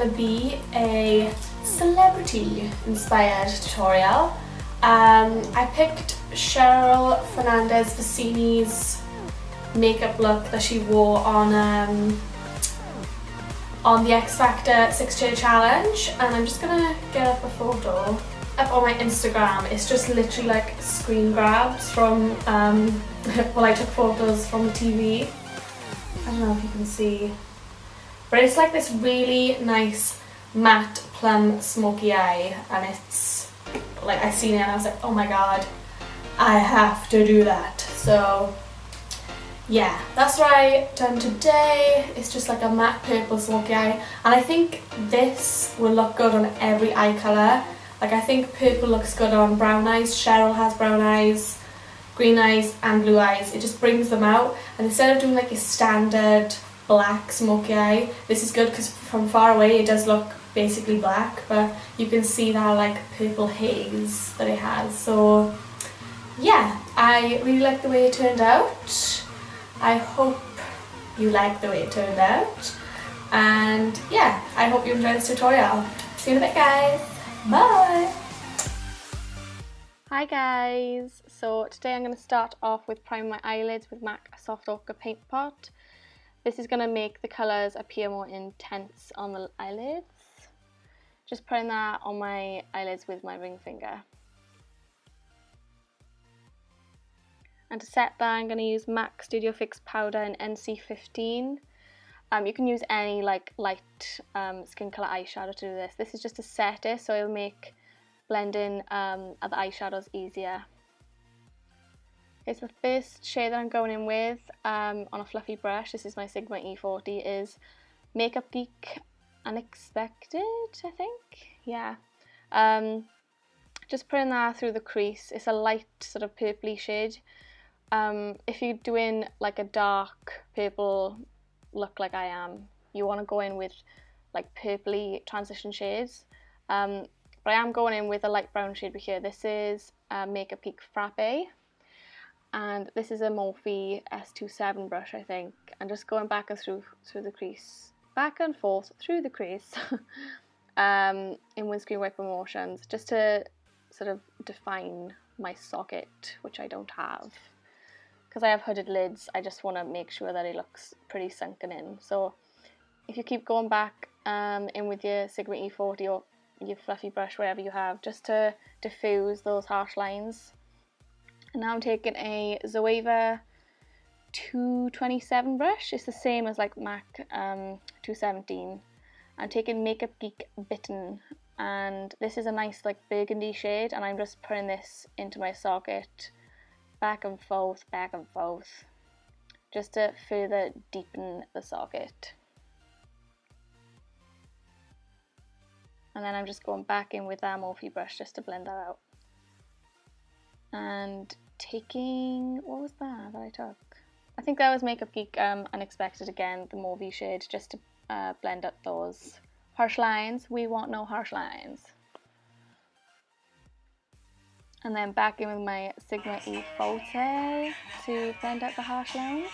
going to be a celebrity inspired tutorial. I picked Cheryl Fernandez-Versini's makeup look that she wore on the X Factor 6-Day challenge, and I'm just gonna get up a photo up on my Instagram. It's just literally like screen grabs from well, I took photos from the TV. I don't know if you can see, but it's like this really nice matte plum smoky eye, and it's like I seen it and I was like, oh my god, I have to do that. So yeah, that's what I done today. It's just like a matte purple smoky eye, and I think this will look good on every eye colour. Like I think purple looks good on brown eyes. Cheryl has brown eyes, green eyes and blue eyes. It just brings them out, and instead of doing like a standard black smoky eye, this is good because from far away it does look basically black, but you can see that like purple haze that it has. So yeah, I really like the way it turned out. I hope you like the way it turned out, and yeah, I hope you enjoyed this tutorial. See you in a bit, guys. Bye! Hi guys, so today I'm going to start off with priming my eyelids with MAC Soft Ochre Paint Pot. This is going to make the colours appear more intense on the eyelids. Just putting that on my eyelids with my ring finger. And to set that, I'm going to use MAC Studio Fix Powder in NC15. You can use any like light skin colour eyeshadow to do this. This is just to set it, so it'll make blending other eyeshadows easier. Okay, so the first shade that I'm going in with on a fluffy brush, this is my Sigma E40, is Makeup Geek Unexpected, I think. Yeah. Just putting that through the crease. It's a light sort of purpley shade. If you're doing like a dark purple look like I am, you want to go in with like purpley transition shades. But I am going in with a light brown shade here. This is Makeup Geek Frappe, and this is a Morphe S27 brush, I think. And just going back and through the crease, back and forth through the crease in windscreen wiper motions, just to sort of define my socket, which I don't have. Because I have hooded lids, I just want to make sure that it looks pretty sunken in. So if you keep going back in with your Sigma E40 or your fluffy brush, wherever you have, just to diffuse those harsh lines. And now I'm taking a Zoeva 227 brush. It's the same as like MAC 217. I'm taking Makeup Geek Bitten, and this is a nice like burgundy shade, and I'm just putting this into my socket, back and forth, just to further deepen the socket. And then I'm just going back in with that Morphe brush just to blend that out. And taking, what was that I took? I think that was Makeup Geek Unexpected again, the Morphe shade, just to blend up those harsh lines. We want no harsh lines. And then back in with my Sigma E40 to blend out the harsh lines.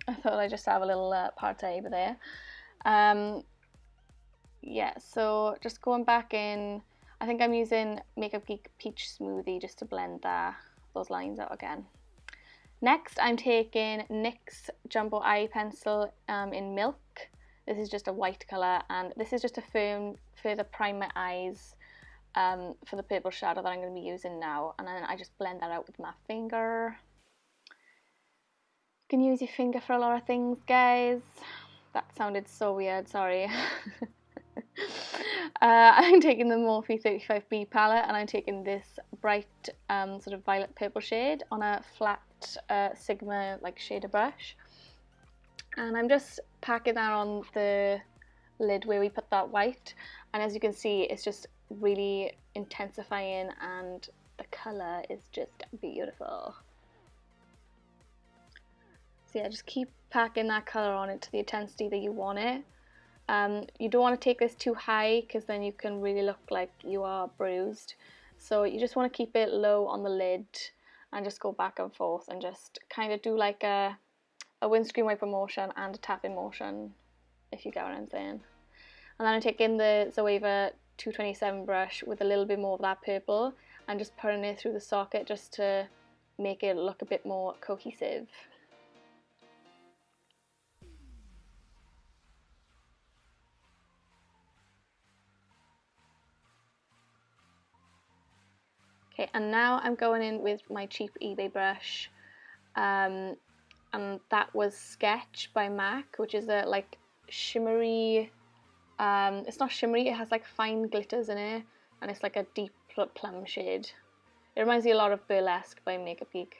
I thought I'd just have a little party over there. Yeah, so just going back in, I think I'm using Makeup Geek Peach Smoothie just to blend those lines out again. Next, I'm taking NYX Jumbo Eye Pencil in Milk. This is just a white colour, and this is just to further prime my eyes for the purple shadow that I'm going to be using now. And then I just blend that out with my finger. You can use your finger for a lot of things, guys. That sounded so weird, sorry. I'm taking the Morphe 35B palette, and I'm taking this bright sort of violet purple shade on a flat Sigma like shader brush, and I'm just packing that on the lid where we put that white, and as you can see, it's just really intensifying, and the colour is just beautiful. So yeah, just keep packing that colour on it to the intensity that you want it. You don't want to take this too high, because then you can really look like you are bruised. So you just want to keep it low on the lid and just go back and forth and just kind of do like a windscreen wiper motion and a tapping motion, if you get what I'm saying. And then I'm taking the Zoeva 227 brush with a little bit more of that purple and just putting it through the socket just to make it look a bit more cohesive. Okay, and now I'm going in with my cheap eBay brush, and that was Sketch by MAC, which is a like shimmery, it's not shimmery, it has like fine glitters in it, and it's like a deep plum shade. It reminds me a lot of Burlesque by Makeup Geek.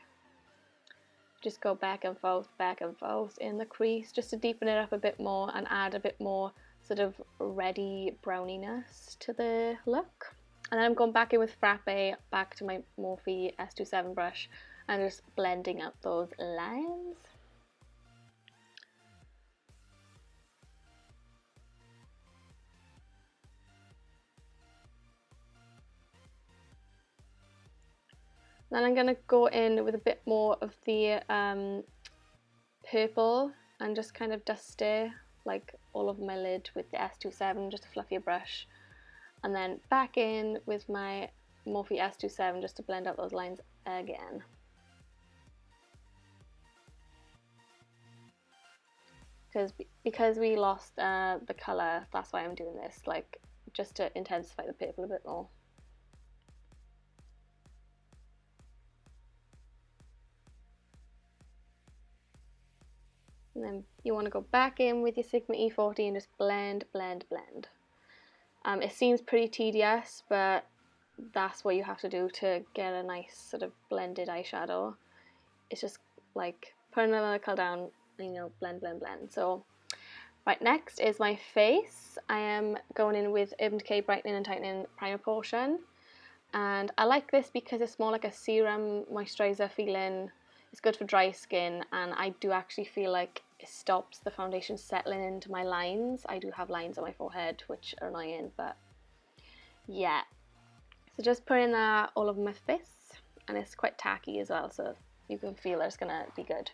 Just go back and forth in the crease, just to deepen it up a bit more and add a bit more sort of reddy browniness to the look. And then I'm going back in with Frappe, back to my Morphe S27 brush, and just blending up those lines. Then I'm going to go in with a bit more of the purple and just kind of dust it like all over my lid with the S27, just a fluffier brush. And then back in with my Morphe S27 just to blend out those lines again. Because we lost the colour, that's why I'm doing this, like just to intensify the purple a bit more. And then you want to go back in with your Sigma E40 and just blend, blend, blend. It seems pretty tedious, but that's what you have to do to get a nice sort of blended eyeshadow. It's just like put another colour down and, you know, blend, blend, blend. So, right, next is my face. I am going in with Urban Decay Brightening and Tightening Primer Potion. And I like this because it's more like a serum moisturiser feeling. It's good for dry skin, and I do actually feel like it stops the foundation settling into my lines. I do have lines on my forehead which are annoying, but yeah. So just putting that all over my face, and it's quite tacky as well, so you can feel it's gonna be good.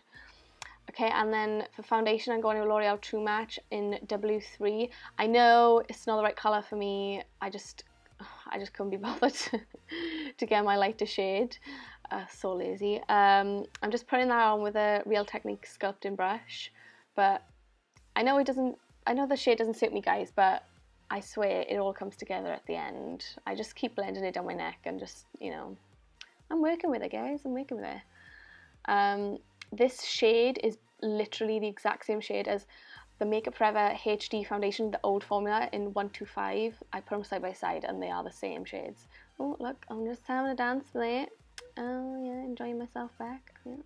Okay, and then for foundation I'm going with L'Oreal True Match in W3. I know it's not the right colour for me, I just couldn't be bothered to get my lighter shade. So lazy. I'm just putting that on with a Real Technique sculpting brush, but I know the shade doesn't suit me, guys, but I swear it all comes together at the end. I just keep blending it down my neck and just, you know, I'm working with it, guys, I'm working with it. This shade is literally the exact same shade as the Makeup Forever HD foundation, the old formula in 125. I put them side by side and they are the same shades. Oh, look, I'm just having a dance there. Oh yeah, enjoying myself back. Yeah.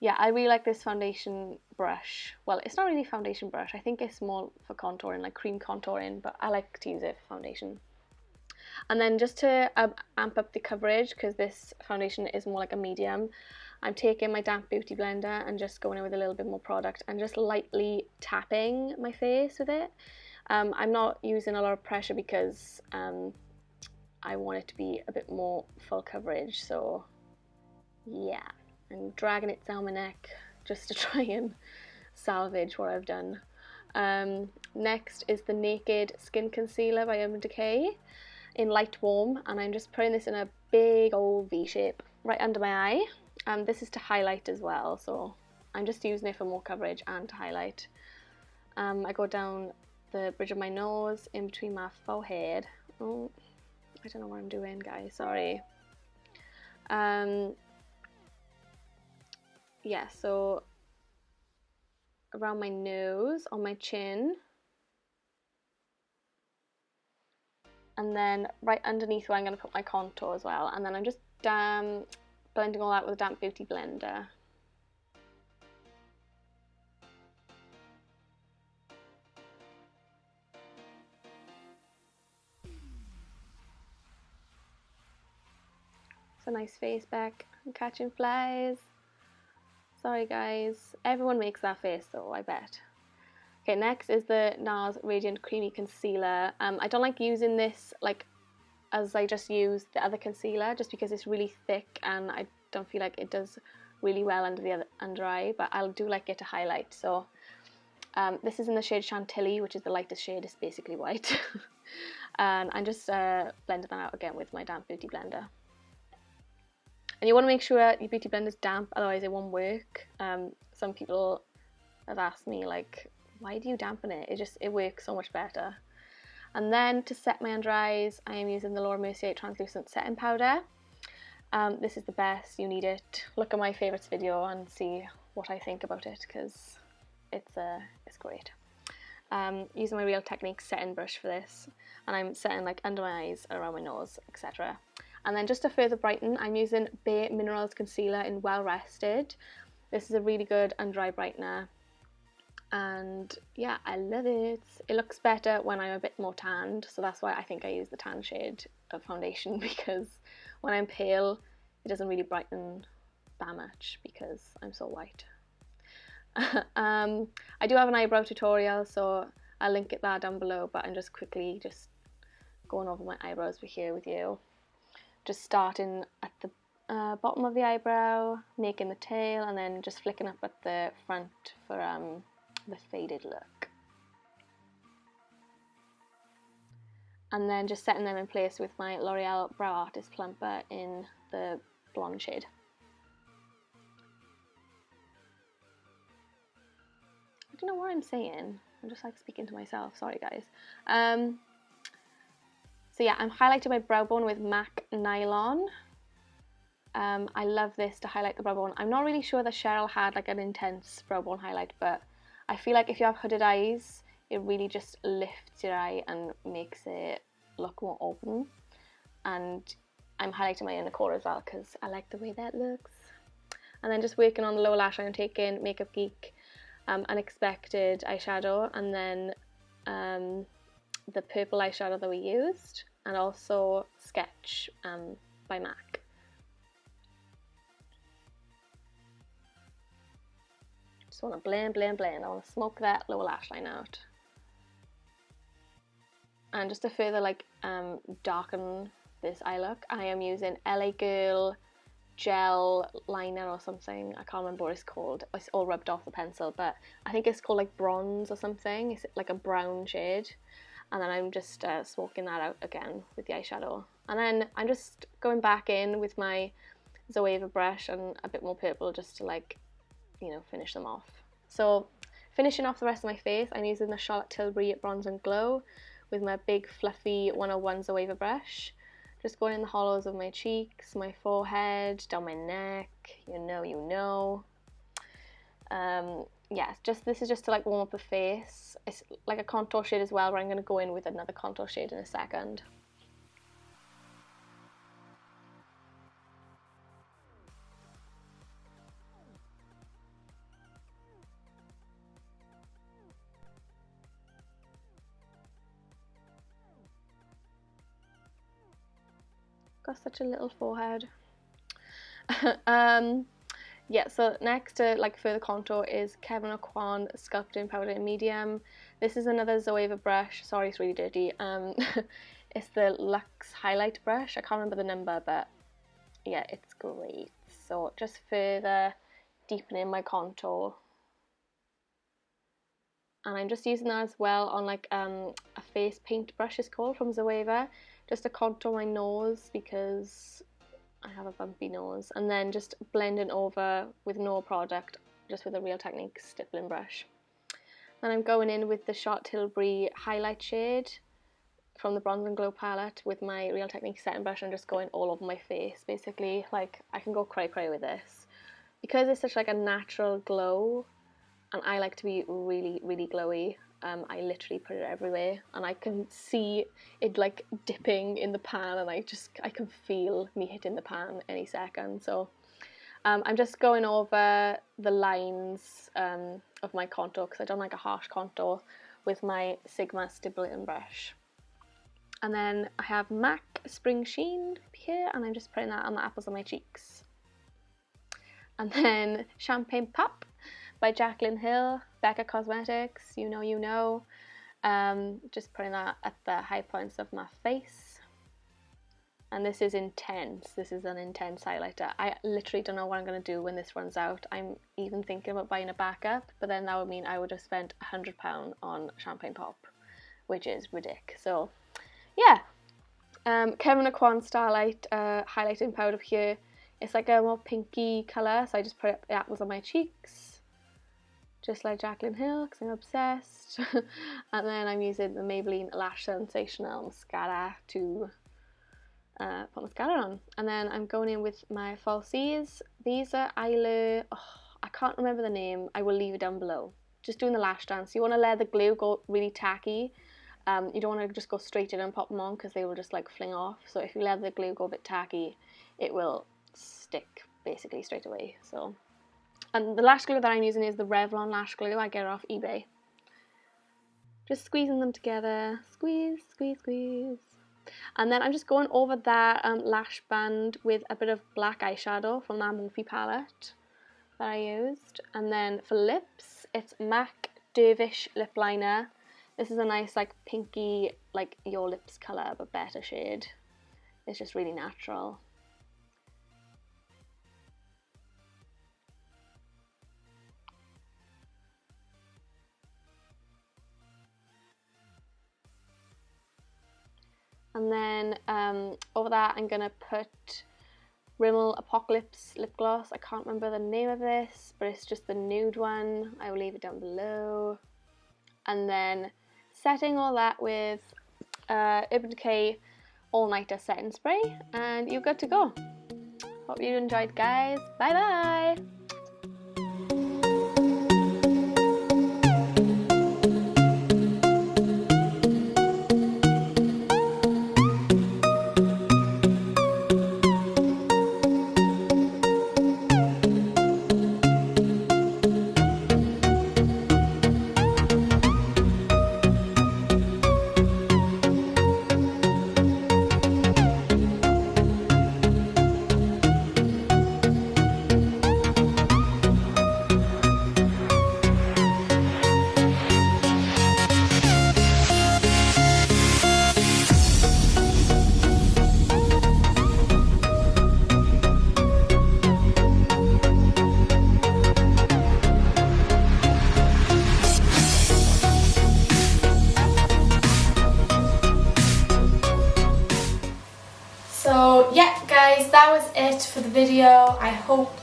Yeah, I really like this foundation brush. Well, it's not really a foundation brush. I think it's more for contouring, like cream contouring, but I like to use it for foundation. And then just to amp up the coverage, because this foundation is more like a medium, I'm taking my damp beauty blender and just going in with a little bit more product and just lightly tapping my face with it. I'm not using a lot of pressure because I want it to be a bit more full coverage, so yeah, I'm dragging it down my neck just to try and salvage what I've done. Next is the Naked Skin Concealer by Urban Decay in Light Warm, and I'm just putting this in a big old V shape right under my eye. This is to highlight as well, so I'm just using it for more coverage and to highlight. I go down the bridge of my nose, in between my forehead. Oh, I don't know what I'm doing, guys, sorry. Yeah, so around my nose, on my chin, and then right underneath where I'm going to put my contour as well, and then I'm just blending all that with a damp beauty blender. It's a nice face back. I'm catching flies. Sorry guys, everyone makes that face though, I bet. Okay, next is the NARS Radiant Creamy Concealer. I don't like using this like as I just use the other concealer, just because it's really thick and I don't feel like it does really well under the under eye, but I'll do like it to highlight. So this is in the shade Chantilly, which is the lightest shade. It's basically white. And I'm just blending that out again with my damp beauty blender. And you want to make sure your beauty blender is damp, otherwise it won't work. Some people have asked me, like, why do you dampen it? It works so much better. And then to set my under eyes, I am using the Mercier translucent setting powder. This is the best, you need it. Look at my favourites video and see what I think about it, because it's great. Using my Real Techniques setting brush for this, and I'm setting like under my eyes, around my nose, etc. And then just to further brighten, I'm using Bare Minerals concealer in Well Rested. This is a really good under eye brightener, and yeah, I love it. It looks better when I'm a bit more tanned, so that's why I think I use the tan shade of foundation, because when I'm pale it doesn't really brighten that much because I'm so white. I do have an eyebrow tutorial, so I'll link it there down below, but I'm just quickly going over my eyebrows here with you. Just starting at the bottom of the eyebrow, making the tail, and then just flicking up at the front for the faded look. And then just setting them in place with my L'Oreal Brow Artist Plumper in the blonde shade. I don't know what I'm saying. I'm just like speaking to myself. Sorry, guys. So yeah, I'm highlighting my brow bone with MAC Nylon. I love this to highlight the brow bone. I'm not really sure that Cheryl had like an intense brow bone highlight, but I feel like if you have hooded eyes, it really just lifts your eye and makes it look more open. And I'm highlighting my inner core as well because I like the way that looks. And then just working on the lower lash, I'm taking Makeup Geek Unexpected eyeshadow, and then the purple eyeshadow that we used, and also Sketch by MAC. Just want to blend, blend, blend. I want to smoke that lower lash line out. And just to further like darken this eye look, I am using LA Girl gel liner or something. I can't remember what it's called. It's all rubbed off the pencil, but I think it's called like bronze or something. It's like a brown shade. And then I'm just smoking that out again with the eyeshadow. And then I'm just going back in with my Zoeva brush and a bit more purple just to, like, you know, finish them off. So finishing off the rest of my face, I'm using the Charlotte Tilbury Bronze and Glow with my big fluffy 101 Zoeva brush. Just going in the hollows of my cheeks, my forehead, down my neck, you know. Yeah, this is just to like warm up the face. It's like a contour shade as well, where I'm going to go in with another contour shade in a second. Got such a little forehead. Yeah, so next to like further contour is Kevyn aucoin sculpting powder in medium. This is another Zoeva brush. Sorry, it's really dirty. It's the Luxe highlight brush. I can't remember the number, but yeah, it's great. So just further deepening my contour. And I'm just using that as well on like a face paint brush, it's called, from Zoeva, just to contour my nose because I have a bumpy nose, and then just blending over with no product, just with a Real Techniques stippling brush. Then I'm going in with the Charlotte Tilbury highlight shade from the Bronze and Glow palette with my Real Techniques setting brush, and just going all over my face, basically. Like, I can go cray cray with this. Because it's such like a natural glow, and I like to be really, really glowy, I literally put it everywhere, and I can see it like dipping in the pan, and I can feel me hitting the pan any second. So I'm just going over the lines of my contour, because I don't like a harsh contour, with my Sigma stippling brush. And then I have MAC Springsheen here, and I'm just putting that on the apples of my cheeks. And then Champagne Pop by Jaclyn Hill, Becca Cosmetics, you know. Just putting that at the high points of my face. and this is intense. This is an intense highlighter. I literally don't know what I'm going to do when this runs out. I'm even thinking about buying a backup, but then that would mean I would have spent £100 on champagne pop, which is ridiculous. So yeah, Kevyn Aucoin Starlight highlighting powder here. It's like a more pinky colour, so I just put that was on my cheeks, just like Jaclyn Hill, because I'm obsessed. And then I'm using the Maybelline Lash Sensational Mascara to put mascara on. And then I'm going in with my falsies. These are I can't remember the name. I will leave it down below. Just doing the lash dance. You want to let the glue go really tacky. You don't want to just go straight in and pop them on, because they will just like fling off. So if you let the glue go a bit tacky, it will stick basically straight away. So, and the lash glue that I'm using is the Revlon lash glue. I get it off eBay. Just squeezing them together. Squeeze, squeeze, squeeze. And then I'm just going over that lash band with a bit of black eyeshadow from that Morphe palette that I used. And then for lips, it's MAC Dervish lip liner. This is a nice like pinky, like your lips colour, but better shade. It's just really natural. And then over that I'm going to put Rimmel Apocalypse lip gloss. I can't remember the name of this, but it's just the nude one. I will leave it down below. And then setting all that with Urban Decay All Nighter Setting Spray, and you're good to go. Hope you enjoyed, guys. Bye bye! So yeah guys, that was it for the video. I hope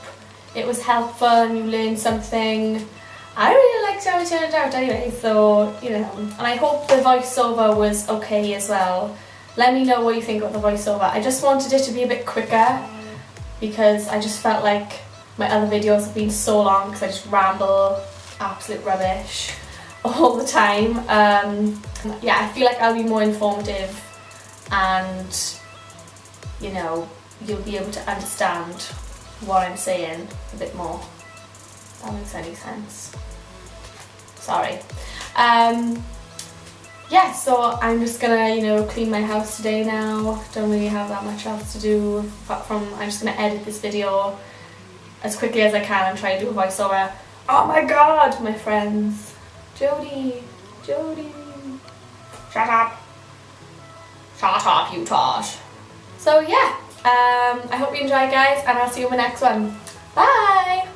it was helpful and you learned something. I really liked how it turned out anyway, so you know, and I hope the voiceover was okay as well. Let me know what you think about the voiceover. I just wanted it to be a bit quicker because I just felt like my other videos have been so long because I just ramble absolute rubbish all the time. Yeah, I feel like I'll be more informative and you know, you'll be able to understand what I'm saying a bit more. If that makes any sense. Sorry. Yeah, so I'm just gonna, you know, clean my house today now. Don't really have that much else to do apart from I'm just gonna edit this video as quickly as I can and try to do a voiceover. Oh my god, my friends. Jodie. Shut up. Shut up, you Tosh. So yeah, I hope you enjoyed, guys, and I'll see you in the next one. Bye!